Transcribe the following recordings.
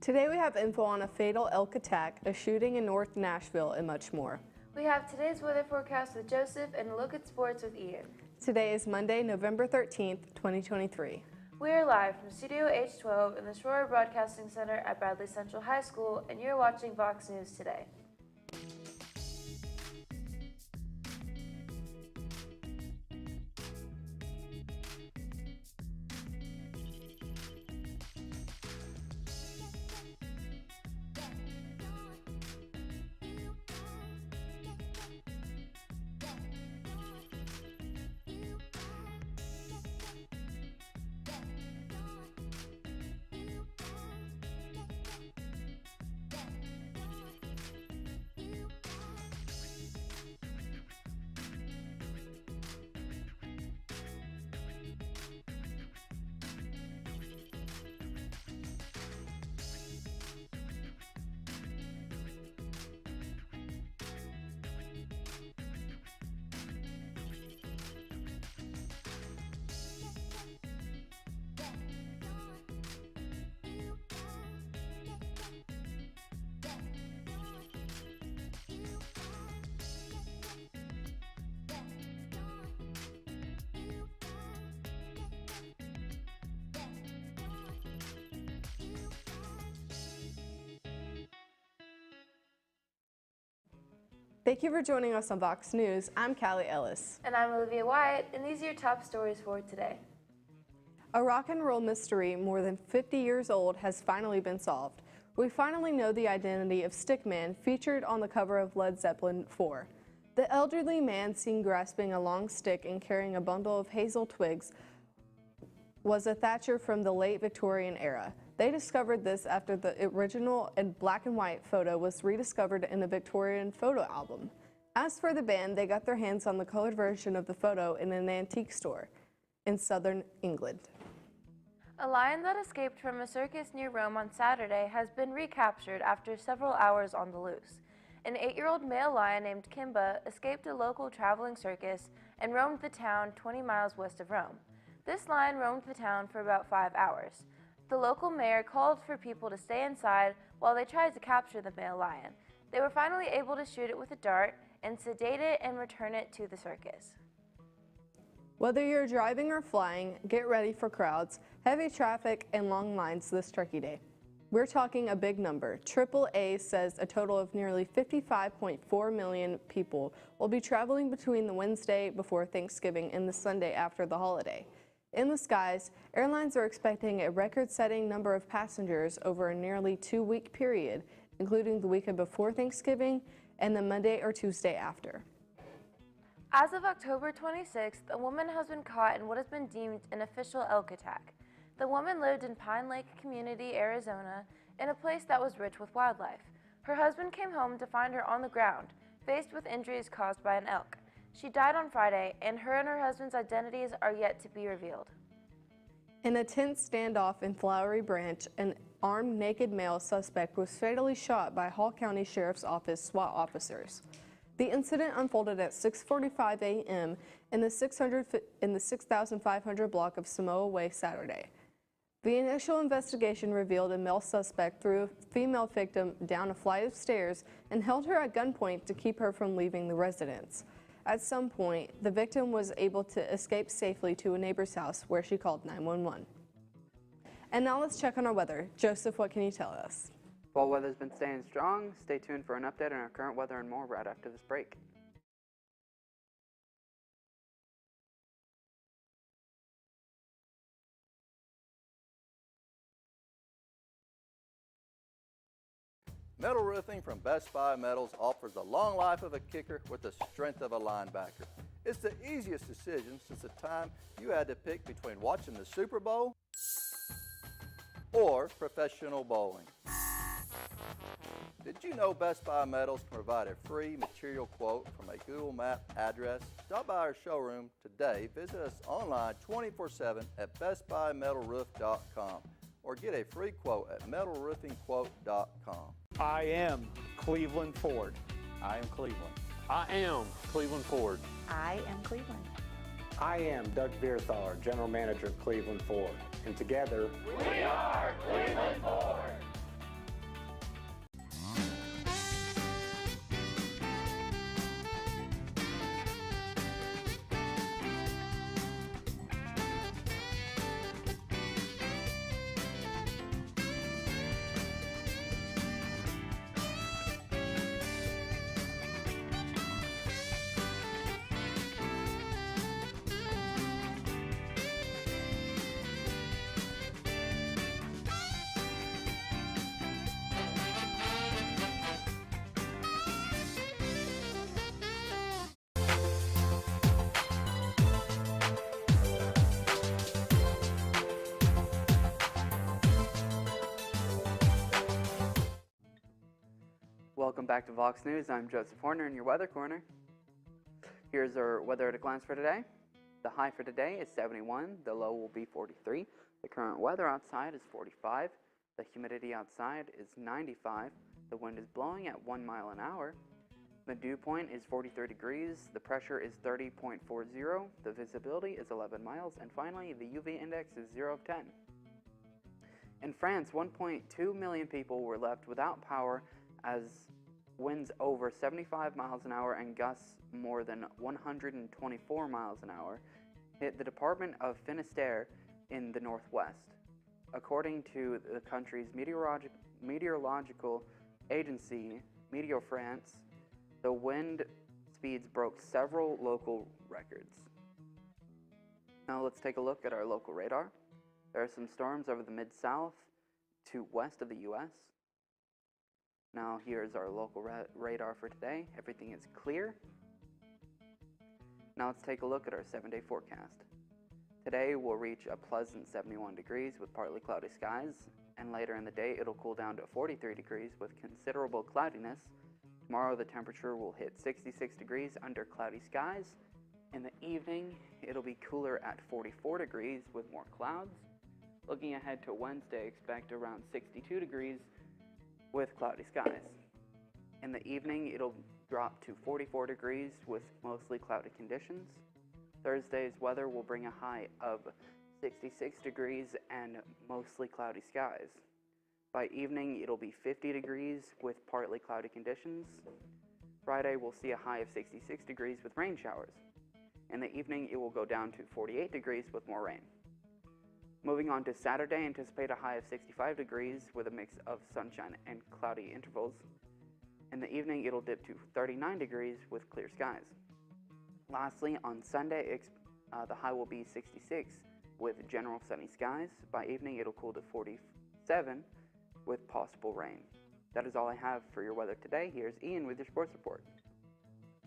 Today we have info on a fatal elk attack, a shooting in North Nashville, and much more. We have today's weather forecast with Joseph and a look at sports with Ian. Today is Monday, November 13th, 2023. We are live from Studio H12 in the Shroyer Broadcasting Center at Bradley Central High School, and you're watching Vox News today. Thank you for joining us on Vox News. I'm Callie Ellis. And I'm Olivia Wyatt, and these are your top stories for today. A rock and roll mystery more than 50 years old has finally been solved. We finally know the identity of Stickman, featured on the cover of Led Zeppelin IV. The elderly man seen grasping a long stick and carrying a bundle of hazel twigs was a Thatcher from the late Victorian era. They discovered this after the original and black and white photo was rediscovered in the Victorian photo album. As for the band, they got their hands on the colored version of the photo in an antique store in southern England. A lion that escaped from a circus near Rome on Saturday has been recaptured after several hours on the loose. An 8-year-old male lion named Kimba escaped a local traveling circus and roamed the town 20 miles west of Rome. This lion roamed the town for about 5 hours. The local mayor called for people to stay inside while they tried to capture the male lion. They were finally able to shoot it with a dart and sedate it and return it to the circus. Whether you're driving or flying, get ready for crowds, heavy traffic, and long lines this Turkey Day. We're talking a big number. AAA says a total of nearly 55.4 million people will be traveling between the Wednesday before Thanksgiving and the Sunday after the holiday. In the skies, airlines are expecting a record-setting number of passengers over a nearly 2-week period, including the weekend before Thanksgiving and the Monday or Tuesday after. As of October 26th, a woman has been caught in what has been deemed an official elk attack. The woman lived in Pine Lake Community, Arizona, in a place that was rich with wildlife. Her husband came home to find her on the ground, faced with injuries caused by an elk. She died on Friday, and her husband's identities are yet to be revealed. In a tense standoff in Flowery Branch, an armed naked male suspect was fatally shot by Hall County Sheriff's Office SWAT officers. The incident unfolded at 6:45 a.m. in the 6,500 block of Samoa Way Saturday. The initial investigation revealed a male suspect threw a female victim down a flight of stairs and held her at gunpoint to keep her from leaving the residence. At some point, the victim was able to escape safely to a neighbor's house where she called 911. And now let's check on our weather. Joseph, what can you tell us? Fall weather's been staying strong. Stay tuned for an update on our current weather and more right after this break. Metal roofing from Best Buy Metals offers the long life of a kicker with the strength of a linebacker. It's the easiest decision since the time you had to pick between watching the Super Bowl or professional bowling. Did you know Best Buy Metals can provide a free material quote from a Google Map address? Stop by our showroom today. Visit us online 24/7 at bestbuymetalroof.com or get a free quote at metalroofingquote.com. I am Cleveland Ford. I am Cleveland. I am Cleveland Ford. I am Cleveland. I am Doug Vierthar, General Manager of Cleveland Ford. And together, we are Cleveland Ford. Welcome back to Vox News. I'm Joseph Horner in your Weather Corner. Here's our weather at a glance for today. The high for today is 71. The low will be 43. The current weather outside is 45. The humidity outside is 95. The wind is blowing at 1 mile an hour. The dew point is 43 degrees. The pressure is 30.40. The visibility is 11 miles. And finally, the UV index is 0 of 10. In France, 1.2 million people were left without power as winds over 75 miles an hour and gusts more than 124 miles an hour hit the Department of Finistère in the northwest. According to the country's meteorological agency, Meteo France, the wind speeds broke several local records. Now let's take a look at our local radar. There are some storms over the mid-south to west of the U.S. Now here's our local radar for today. Everything is clear. Now let's take a look at our 7-day forecast. Today we'll reach a pleasant 71 degrees with partly cloudy skies, and later in the day it'll cool down to 43 degrees with considerable cloudiness. Tomorrow the temperature will hit 66 degrees under cloudy skies. In the evening it'll be cooler at 44 degrees with more clouds. Looking ahead to Wednesday, expect around 62 degrees with cloudy skies. In the evening it'll drop to 44 degrees with mostly cloudy conditions. Thursday's weather will bring a high of 66 degrees and mostly cloudy skies. By evening, it'll be 50 degrees with partly cloudy conditions. Friday, we'll see a high of 66 degrees with rain showers. In the evening, it will go down to 48 degrees with more rain. Moving on to Saturday, anticipate a high of 65 degrees with a mix of sunshine and cloudy intervals. In the evening, it'll dip to 39 degrees with clear skies. Lastly, on Sunday, the high will be 66 with general sunny skies. By evening, it'll cool to 47 with possible rain. That is all I have for your weather today. Here's Ian with your sports report.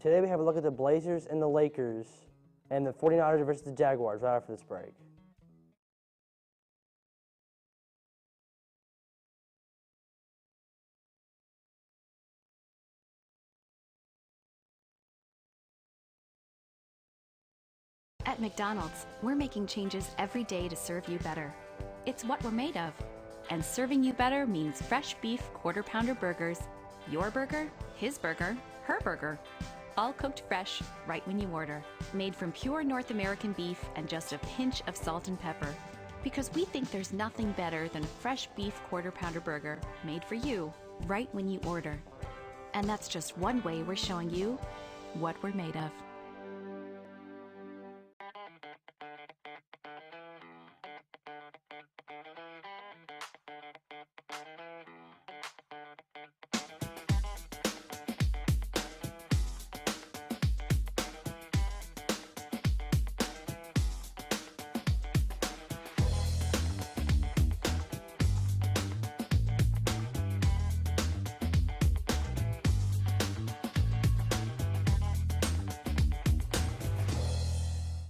Today we have a look at the Blazers and the Lakers and the 49ers versus the Jaguars right after this break. At McDonald's, we're making changes every day to serve you better. It's what we're made of. And serving you better means fresh beef quarter-pounder burgers. Your burger, his burger, her burger. All cooked fresh, right when you order. Made from pure North American beef and just a pinch of salt and pepper. Because we think there's nothing better than a fresh beef quarter-pounder burger made for you, right when you order. And that's just one way we're showing you what we're made of.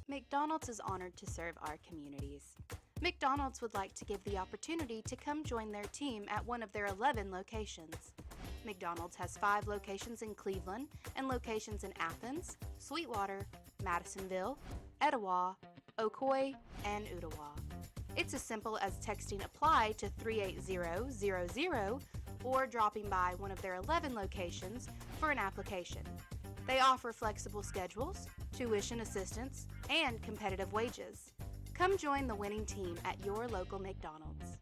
McDonald's is honored to serve our communities. McDonald's would like to give the opportunity to come join their team at one of their 11 locations. McDonald's has 5 locations in Cleveland and locations in Athens, Sweetwater, Madisonville, Etowah, Ocoee, and Ottawa. It's as simple as texting APPLY to 38000 or dropping by one of their 11 locations for an application. They offer flexible schedules, tuition assistance, and competitive wages. Come join the winning team at your local McDonald's.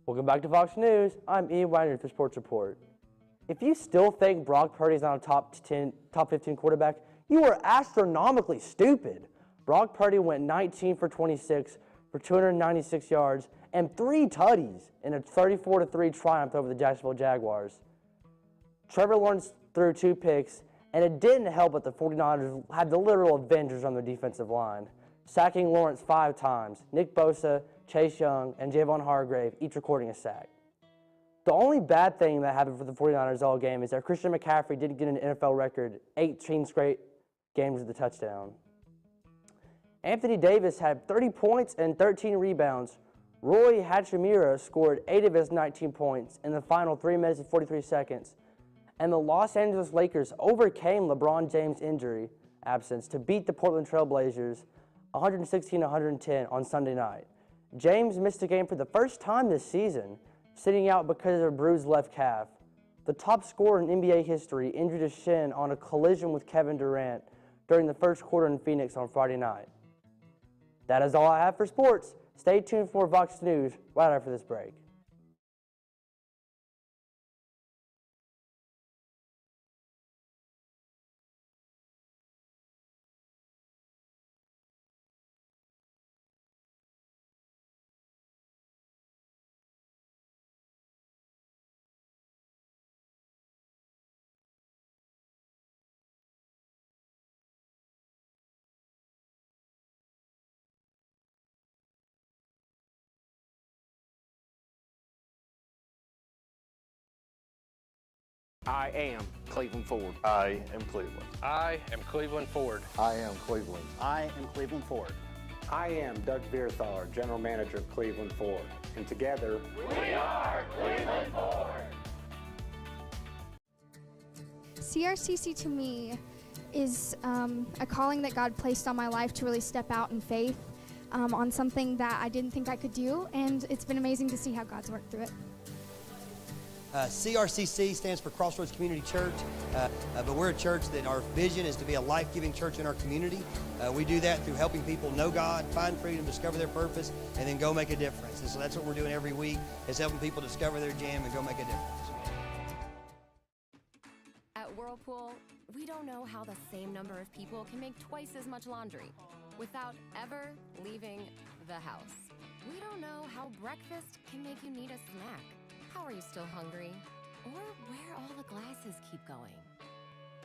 Welcome back to Vox News. I'm Ian Wagner with the Sports Report. If you still think Brock Purdy is not a top 15 quarterback, you are astronomically stupid. Brock Purdy went 19 for 26 for 296 yards and 3 tutties in a 34-3 triumph over the Jacksonville Jaguars. Trevor Lawrence threw 2 picks, and it didn't help that the 49ers had the literal Avengers on their defensive line, sacking Lawrence 5 times. Nick Bosa, Chase Young, and Javon Hargrave each recording a sack. The only bad thing that happened for the 49ers all game is that Christian McCaffrey did get an NFL record 18 straight games with a touchdown. Anthony Davis had 30 points and 13 rebounds. Roy Hachimura scored 8 of his 19 points in the final 3 minutes and 43 seconds. And the Los Angeles Lakers overcame LeBron James' injury absence to beat the Portland Trail Blazers 116-110 on Sunday night. James missed a game for the first time this season, sitting out because of a bruised left calf. The top scorer in NBA history injured his shin on a collision with Kevin Durant during the first quarter in Phoenix on Friday night. That is all I have for sports. Stay tuned for Vox News right after this break. I am Cleveland Ford. I am Cleveland. I am Cleveland Ford. I am Cleveland. I am Cleveland Ford. I am Doug Vierthaler, General Manager of Cleveland Ford. And together, we are Cleveland Ford. CRCC to me is a calling that God placed on my life to really step out in faith on something that I didn't think I could do, and it's been amazing to see how God's worked through it. CRCC stands for Crossroads Community Church, but we're a church that our vision is to be a life-giving church in our community. We do that through helping people know God, find freedom, discover their purpose, and then go make a difference. And so that's what we're doing every week, is helping people discover their jam and go make a difference. At Whirlpool, we don't know how the same number of people can make twice as much laundry without ever leaving the house. We don't know how breakfast can make you need a snack. How are you still hungry? Or where all the glasses keep going?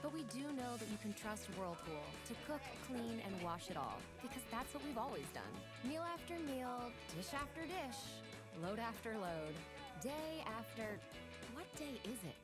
But we do know that you can trust Whirlpool to cook, clean, and wash it all, because that's what we've always done. Meal after meal, dish after dish, load after load, day after... What day is it?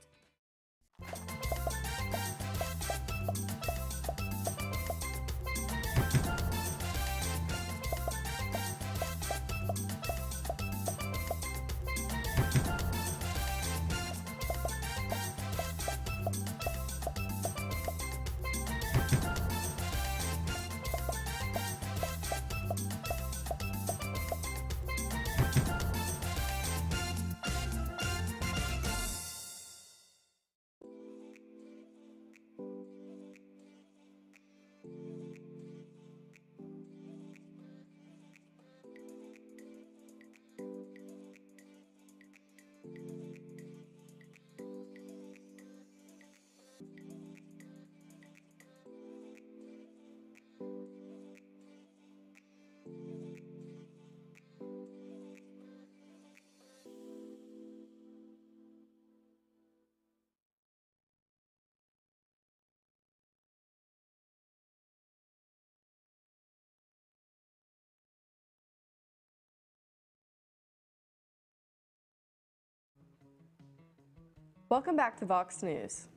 Welcome back to Vox News.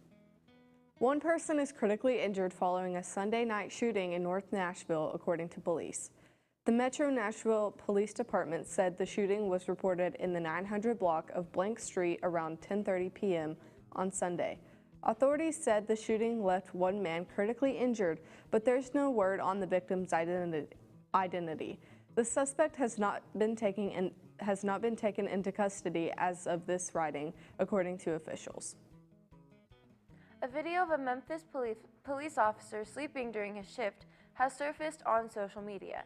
One person is critically injured following a Sunday night shooting in North Nashville, according to police. The Metro Nashville Police Department said the shooting was reported in the 900 block of Blank Street around 10:30 p.m. on Sunday. Authorities said the shooting left one man critically injured, but there's no word on the victim's identity. The suspect has not been taken into custody as of this writing, according to officials. A video of a Memphis police officer sleeping during his shift has surfaced on social media.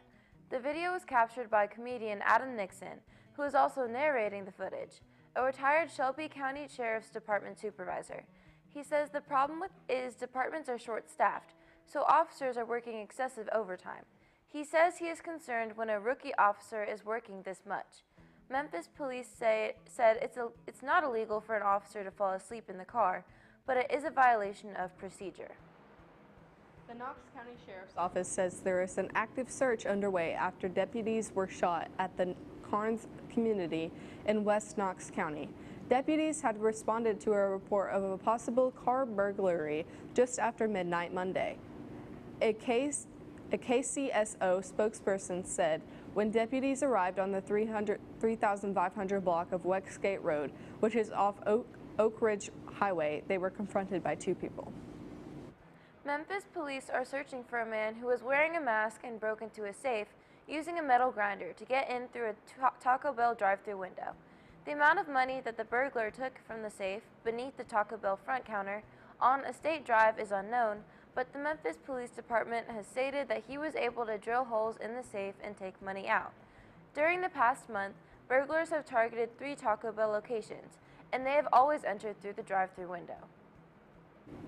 The video was captured by comedian Adam Nixon, who is also narrating the footage, a retired Shelby County Sheriff's Department supervisor. He says the problem is departments are short-staffed, so officers are working excessive overtime. He says he is concerned when a rookie officer is working this much. Memphis police said it's not illegal for an officer to fall asleep in the car, but it is a violation of procedure. The Knox County Sheriff's Office says there is an active search underway after deputies were shot at the Carnes community in West Knox County. Deputies had responded to a report of a possible car burglary just after midnight Monday. A KCSO spokesperson said when deputies arrived on the 3500 block of Westgate Road, which is off Oak Ridge Highway, they were confronted by two people. Memphis police are searching for a man who was wearing a mask and broke into a safe using a metal grinder to get in through a Taco Bell drive-thru window. The amount of money that the burglar took from the safe beneath the Taco Bell front counter on a state drive is unknown, but the Memphis Police Department has stated that he was able to drill holes in the safe and take money out. During the past month, burglars have targeted 3 Taco Bell locations, and they have always entered through the drive-thru window.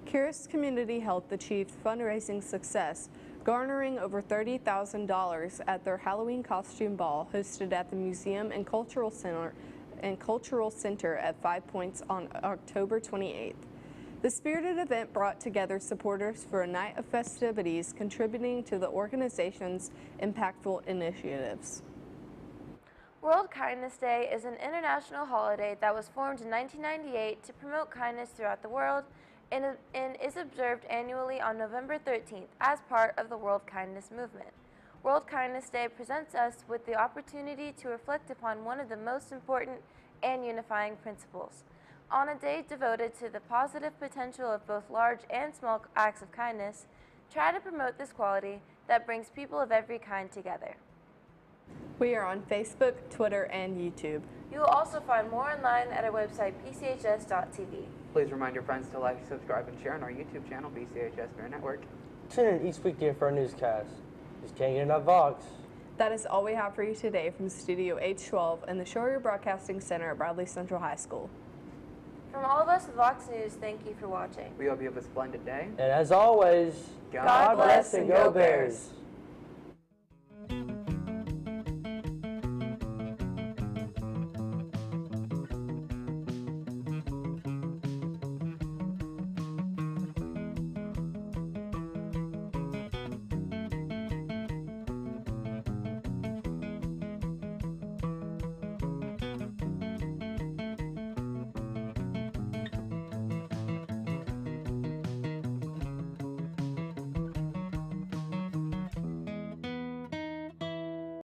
Curis Community Health achieved fundraising success, garnering over $30,000 at their Halloween costume ball hosted at the Museum and Cultural Center at 5 Points on October 28th. The spirited event brought together supporters for a night of festivities, contributing to the organization's impactful initiatives. World Kindness Day is an international holiday that was formed in 1998 to promote kindness throughout the world and is observed annually on November 13th as part of the World Kindness Movement. World Kindness Day presents us with the opportunity to reflect upon one of the most important and unifying principles. On a day devoted to the positive potential of both large and small acts of kindness, try to promote this quality that brings people of every kind together. We are on Facebook, Twitter, and YouTube. You will also find more online at our website, bchs.tv. Please remind your friends to like, subscribe, and share on our YouTube channel, BCHS Bear Network. Tune in each weekday for our newscast. Just can't get enough Vox. That is all we have for you today from Studio H12 and the Shroyer Broadcasting Center at Bradley Central High School. From all of us at Vox News, thank you for watching. We hope you have a splendid day. And as always, God bless and go Bears.